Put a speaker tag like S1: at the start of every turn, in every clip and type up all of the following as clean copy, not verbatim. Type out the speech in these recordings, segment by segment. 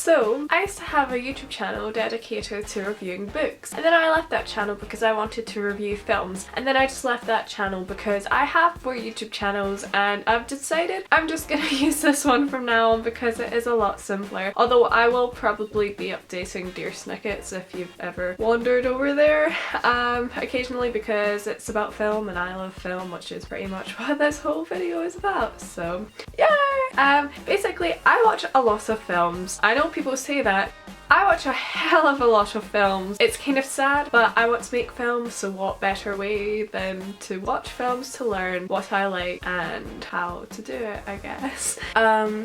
S1: So I used to have a YouTube channel dedicated to reviewing books, and then I left that channel because I wanted to review films, and then I just left that channel because I have 4 YouTube channels and I've decided I'm just gonna use this one from now on because it is a lot simpler. Although I will probably be updating Dear Snickets if you've ever wandered over there occasionally, because it's about film and I love film, which is pretty much what this whole video is about. So yeah, basically I watch a lot of films. I know people say that. I watch a hell of a lot of films. It's kind of sad, but I want to make films, so what better way than to watch films to learn what I like and how to do it, I guess.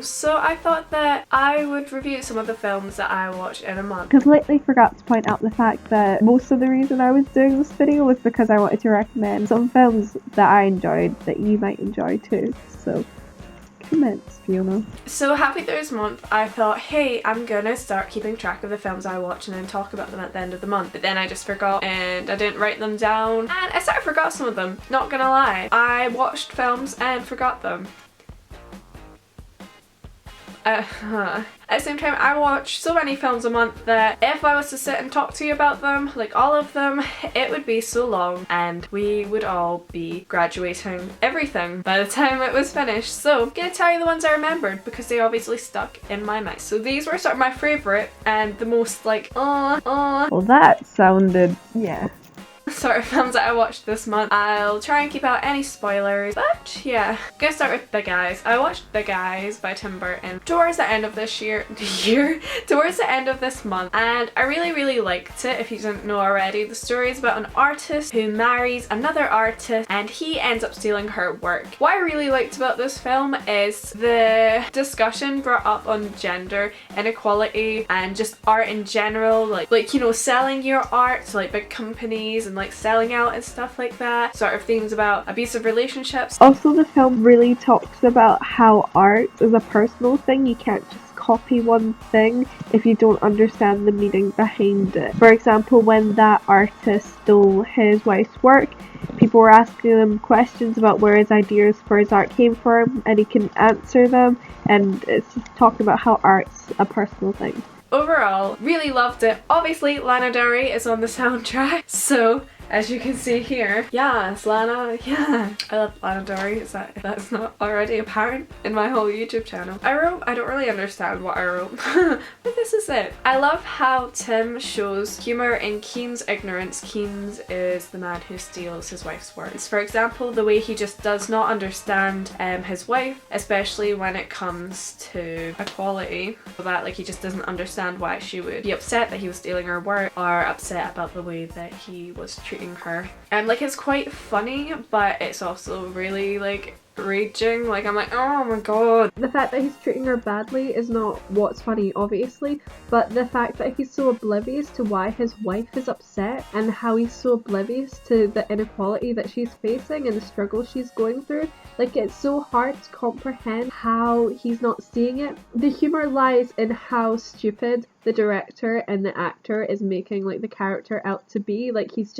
S1: So I thought that I would review some of the films that I watch in a month.
S2: Completely forgot to point out the fact that most of the reason I was doing this video was because I wanted to recommend some films that I enjoyed that you might enjoy too. So commence, Fiona.
S1: So halfway through this month I thought, hey, I'm gonna start keeping track of the films I watch and then talk about them at the end of the month. But then I just forgot and I didn't write them down, and I sort of forgot some of them, not gonna lie. I watched films and forgot them. At the same time, I watch so many films a month that if I was to sit and talk to you about them, like all of them, it would be so long and we would all be graduating everything by the time it was finished. So I'm gonna tell you the ones I remembered because they obviously stuck in my mind. So these were sort of my favourite and the most like,
S2: Well, that sounded, yeah.
S1: sort of films that I watched this month. I'll try and keep out any spoilers, but yeah. I'm gonna start with Big Eyes. I watched Big Eyes by Tim Burton towards the end of this towards the end of this month, and I really liked it. If you didn't know already, the story is about an artist who marries another artist and he ends up stealing her work. What I really liked about this film is the discussion brought up on gender inequality and just art in general, like you know, selling your art to like big companies and like selling out and stuff like that. Sort of themes about abusive relationships.
S2: Also, the film really talks about how art is a personal thing. You can't just copy one thing if you don't understand the meaning behind it. For example, when that artist stole his wife's work, people were asking him questions about where his ideas for his art came from, and he can answer them, and it's just talking about how art's a personal thing.
S1: Overall, really loved it. Obviously, Lana Del Rey is on the soundtrack, so as you can see here, yes, Lana, yeah. I love Lana Del Rey, that's not already apparent in my whole YouTube channel. I don't really understand what I wrote, but this is it. I love how Tim shows humour in Keen's ignorance. Keen is the man who steals his wife's words. For example, the way he just does not understand his wife, especially when it comes to equality. That like he just doesn't understand why she would be upset that he was stealing her work, or upset about the way that he was treating her. And like it's quite funny, but it's also really like raging. Like I'm like, oh my god.
S2: The fact that he's treating her badly is not what's funny, obviously, but the fact that he's so oblivious to why his wife is upset and how he's so oblivious to the inequality that she's facing and the struggle she's going through. Like, it's so hard to comprehend how he's not seeing it. The humor lies in how stupid the director and the actor is making like the character out to be. Like, he's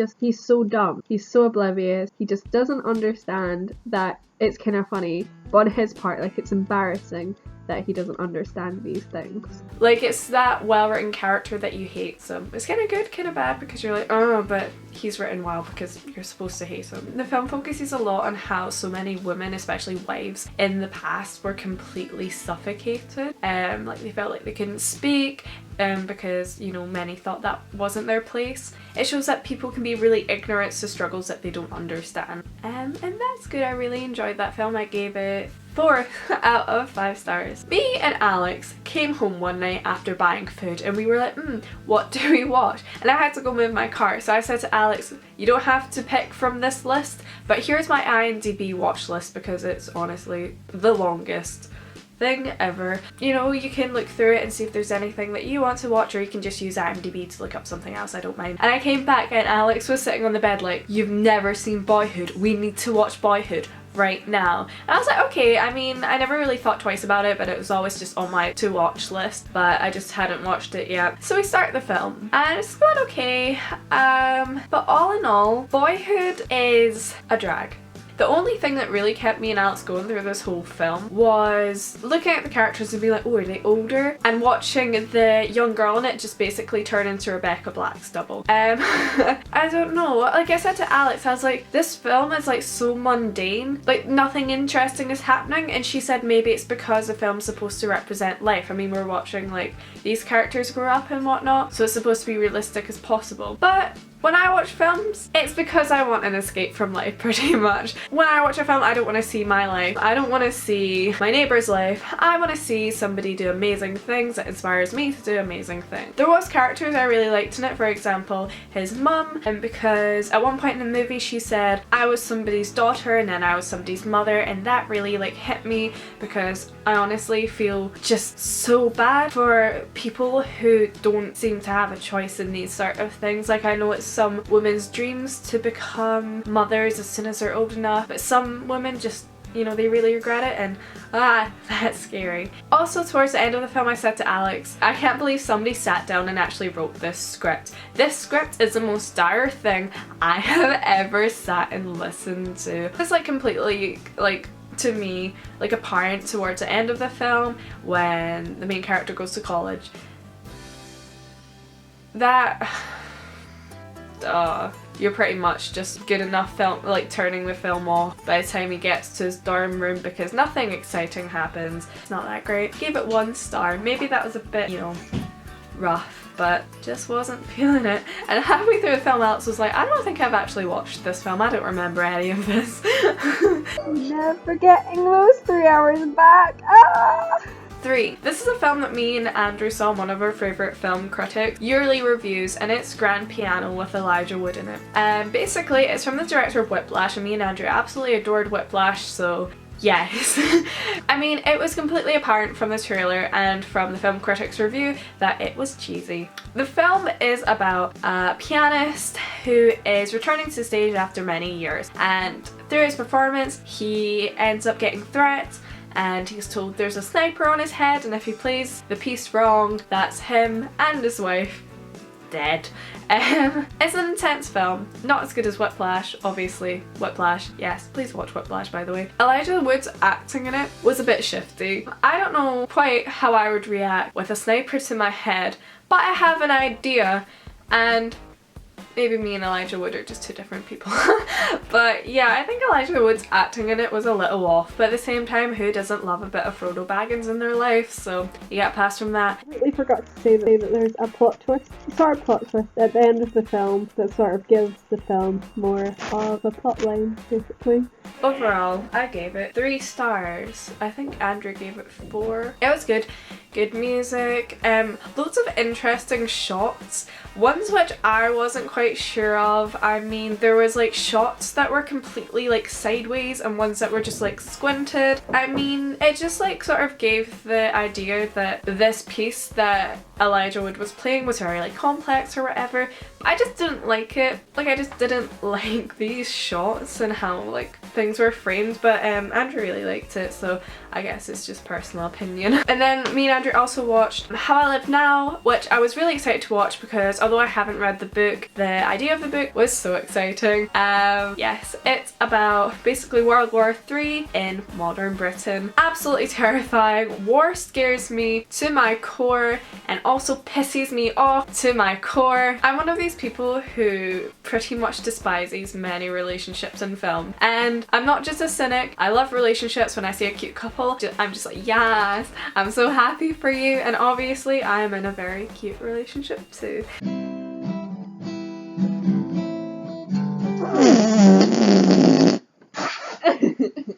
S2: so dumb. He's so oblivious. He just doesn't understand that it's kind of funny. But on his part, like, it's embarrassing that he doesn't understand these things.
S1: Like, it's that well-written character that you hate him. It's kind of good, kind of bad, because you're like, oh, but he's written well because you're supposed to hate him. The film focuses a lot on how so many women, especially wives, in the past were completely suffocated. Like, they felt like they couldn't speak, because, you know, many thought that wasn't their place. It shows that people can be really ignorant to struggles that they don't understand. And that's good. I really enjoyed that film. I gave it 4 out of 5 stars. Me and Alex came home one night after buying food and we were like, what do we watch? And I had to go move my car, so I said to Alex, you don't have to pick from this list, but here's my IMDb watch list because it's honestly the longest thing ever. You know, you can look through it and see if there's anything that you want to watch, or you can just use IMDb to look up something else, I don't mind. And I came back and Alex was sitting on the bed like, you've never seen Boyhood, we need to watch Boyhood right now. And I was like, okay. I mean, I never really thought twice about it, but it was always just on my to watch list, but I just hadn't watched it yet. So we start the film and it's going okay, but all in all, Boyhood is a drag. The only thing that really kept me and Alex going through this whole film was looking at the characters and being like, oh, are they older? And watching the young girl in it just basically turn into Rebecca Black's double. I don't know. Like I said to Alex, I was like, this film is like so mundane. Like nothing interesting is happening. And she said maybe it's because the film's supposed to represent life. I mean, we're watching like these characters grow up and whatnot, so it's supposed to be realistic as possible. But when I watch films, it's because I want an escape from life, pretty much. When I watch a film, I don't want to see my life. I don't want to see my neighbour's life. I want to see somebody do amazing things that inspires me to do amazing things. There was characters I really liked in it, for example, his mum, and because at one point in the movie she said, I was somebody's daughter and then I was somebody's mother, and that really like hit me because I honestly feel just so bad for people who don't seem to have a choice in these sort of things. Like I know it's some women's dreams to become mothers as soon as they're old enough, but some women just, you know, they really regret it, and that's scary. Also, towards the end of the film, I said to Alex, I can't believe somebody sat down and actually wrote this script. This script is the most dire thing I have ever sat and listened to. It's like completely like, to me, like apparent towards the end of the film when the main character goes to college. That you're pretty much just good enough film, like turning the film off by the time he gets to his dorm room because nothing exciting happens. It's not that great. Gave it 1 star. Maybe that was a bit, you know, rough, but just wasn't feeling it. And halfway through the film, Alex was like, I don't think I've actually watched this film. I don't remember any of this.
S2: Never getting those 3 hours back.
S1: 3. This is a film that me and Andrew saw on one of our favourite film critics' yearly reviews, and it's Grand Piano with Elijah Wood in it. Basically, it's from the director of Whiplash, and me and Andrew absolutely adored Whiplash, so yes. I mean, it was completely apparent from the trailer and from the film critic's review that it was cheesy. The film is about a pianist who is returning to the stage after many years, and through his performance he ends up getting threats, and he's told there's a sniper on his head, and if he plays the piece wrong, that's him and his wife dead. It's an intense film, not as good as Whiplash, obviously. Whiplash, yes, please watch Whiplash, by the way. Elijah Wood's acting in it was a bit shifty. I don't know quite how I would react with a sniper to my head, but I have an idea, and maybe me and Elijah Wood are just two different people. But yeah, I think Elijah Wood's acting in it was a little off, but at the same time, who doesn't love a bit of Frodo Baggins in their life? So you get past from that.
S2: I completely forgot to say that there's a plot twist, at the end of the film that sort of gives the film more of a plot line, basically.
S1: Overall, I gave it 3 stars. I think Andrew gave it 4. It was good. Good music, loads of interesting shots, ones which I wasn't quite sure of. I mean, there was like shots that were completely like sideways and ones that were just like squinted. I mean, it just like sort of gave the idea that this piece that Elijah Wood was playing was very like complex or whatever. I just didn't like it. Like, I just didn't like these shots and how like things were framed, but Andrew really liked it, so I guess it's just personal opinion. And then me and Andrew also watched How I Live Now, which I was really excited to watch because although I haven't read the book, the idea of the book was so exciting. Yes, it's about basically World War III in modern Britain. Absolutely terrifying. War scares me to my core and also pisses me off to my core. I'm one of these people who pretty much despises many relationships in film, and I'm not just a cynic. I love relationships. When I see a cute couple, I'm just like, yes, I'm so happy for you, and obviously I am in a very cute relationship too.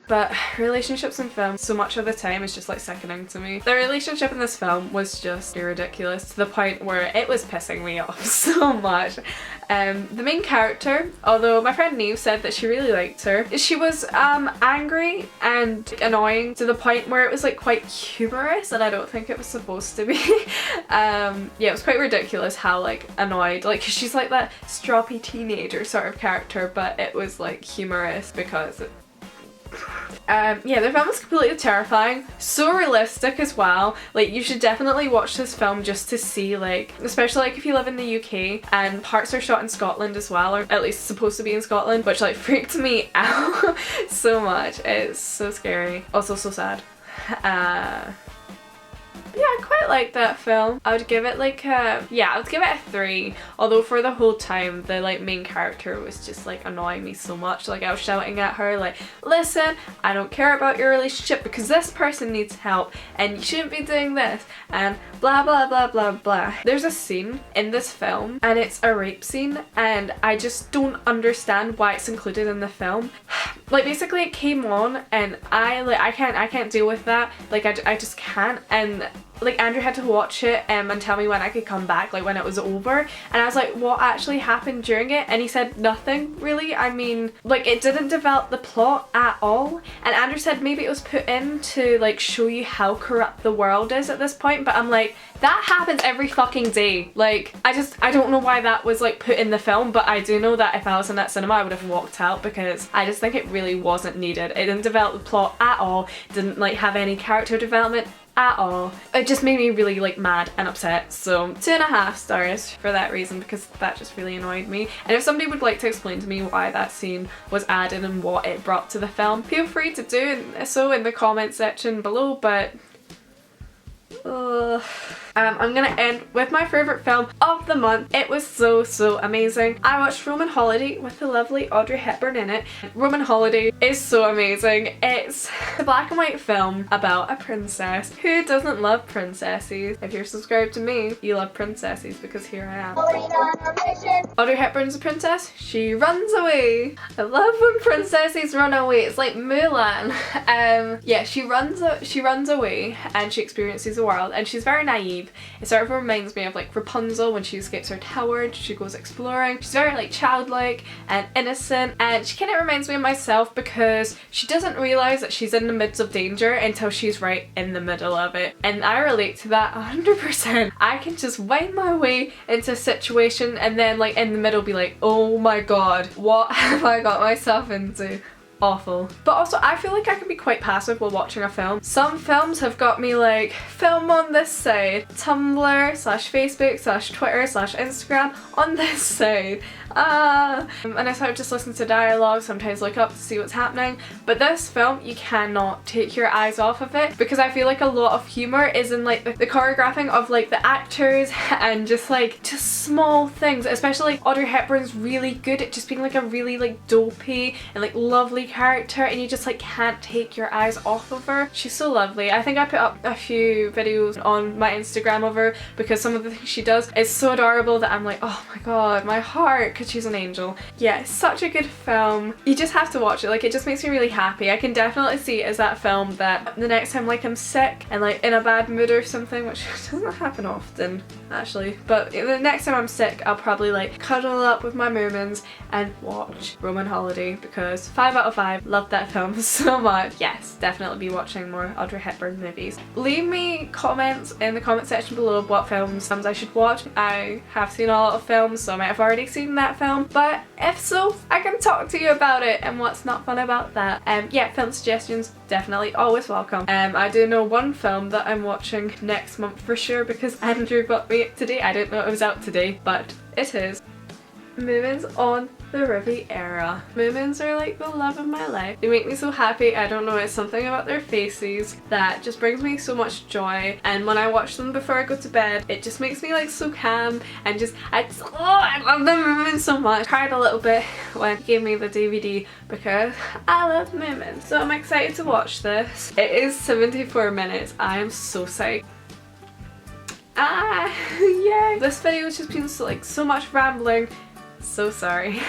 S1: But relationships in film so much of the time is just like sickening to me. The relationship in this film was just ridiculous to the point where it was pissing me off so much. The main character, although my friend Neve said that she really liked her, she was angry and annoying to the point where it was like quite humorous, and I don't think it was supposed to be. Yeah, it was quite ridiculous how like annoyed, like she's like that stroppy teenager sort of character, but it was like humorous because Yeah, the film is completely terrifying, so realistic as well. Like, you should definitely watch this film just to see, like, especially like if you live in the UK, and parts are shot in Scotland as well, or at least supposed to be in Scotland, which like freaked me out so much. It's so scary, also so sad. Yeah, I quite like that film. I would give it like a, yeah, I would give it a 3. Although for the whole time the like main character was just like annoying me so much. Like I was shouting at her like, listen, I don't care about your relationship because this person needs help and you shouldn't be doing this and blah blah blah blah blah. There's a scene in this film and it's a rape scene and I just don't understand why it's included in the film. Like basically it came on and I can't deal with that. Like I just can't, and like Andrew had to watch it and tell me when I could come back, like when it was over, and I was like, what actually happened during it? And he said nothing really. I mean, like it didn't develop the plot at all, and Andrew said maybe it was put in to like show you how corrupt the world is at this point, but I'm like, that happens every fucking day. Like I don't know why that was like put in the film, but I do know that if I was in that cinema I would have walked out because I just think it really wasn't needed. It didn't develop the plot at all, didn't like have any character development at all. It just made me really like mad and upset, so 2.5 stars for that reason, because that just really annoyed me. And if somebody would like to explain to me why that scene was added and what it brought to the film, feel free to do so in the comment section below, but I'm gonna end with my favourite film of the month. It was so amazing. I watched Roman Holiday with the lovely Audrey Hepburn in it. Roman Holiday is so amazing. It's a black and white film about a princess. Who doesn't love princesses? If you're subscribed to me, you love princesses, because here I am. Audrey Hepburn's a princess. She runs away. I love when princesses run away. It's like Mulan. Yeah, she runs away and she experiences the world, and she's very naive. It sort of reminds me of like Rapunzel when she escapes her tower and she goes exploring. She's very like childlike and innocent, and she kind of reminds me of myself because she doesn't realise that she's in the midst of danger until she's right in the middle of it. And I relate to that 100%. I can just wind my way into a situation and then like in the middle be like, oh my god, what have I got myself into? Awful. But also I feel like I can be quite passive while watching a film. Some films have got me like, film on this side, Tumblr / Facebook / Twitter / Instagram on this side. And I sort of just listen to dialogue, sometimes look up to see what's happening. But this film, you cannot take your eyes off of it, because I feel like a lot of humour is in like the choreographing of like the actors and just small things. Especially Audrey Hepburn's really good at just being like a really like dopey and like lovely character, and you just like can't take your eyes off of her. She's so lovely. I think I put up a few videos on my Instagram of her because some of the things she does is so adorable that I'm like, oh my god, my heart, because she's an angel. Yeah, it's such a good film. You just have to watch it. Like, it just makes me really happy. I can definitely see it as that film that the next time like I'm sick and like in a bad mood or something, which doesn't happen often actually, but the next time I'm sick I'll probably like cuddle up with my Moomins and watch Roman Holiday, because 5 out of 5, love that film so much. Yes, definitely be watching more Audrey Hepburn movies. Leave me comments in the comment section below of what films I should watch. I have seen a lot of films, so I might have already seen that film, but if so, I can talk to you about it and what's not fun about that. Yeah, film suggestions definitely always welcome. I do know one film that I'm watching next month for sure because Andrew got me it today. I didn't know it was out today, but it is. Moomins on the Riviera. Moomins are like the love of my life. They make me so happy. I don't know, it's something about their faces that just brings me so much joy, and when I watch them before I go to bed it just makes me like so calm and I love the Moomins so much. Cried a little bit when he gave me the DVD because I love Moomins. So I'm excited to watch this. It is 74 minutes. I am so psyched. Yay! This video has just been so much rambling. So sorry.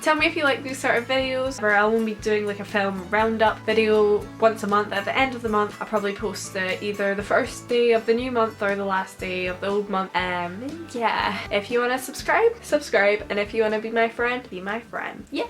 S1: Tell me if you like these sort of videos, where I will be doing like a film roundup video once a month. At the end of the month I'll probably post it either the first day of the new month or the last day of the old month. Yeah, if you want to subscribe, and if you want to be my friend, be my friend. Yeah.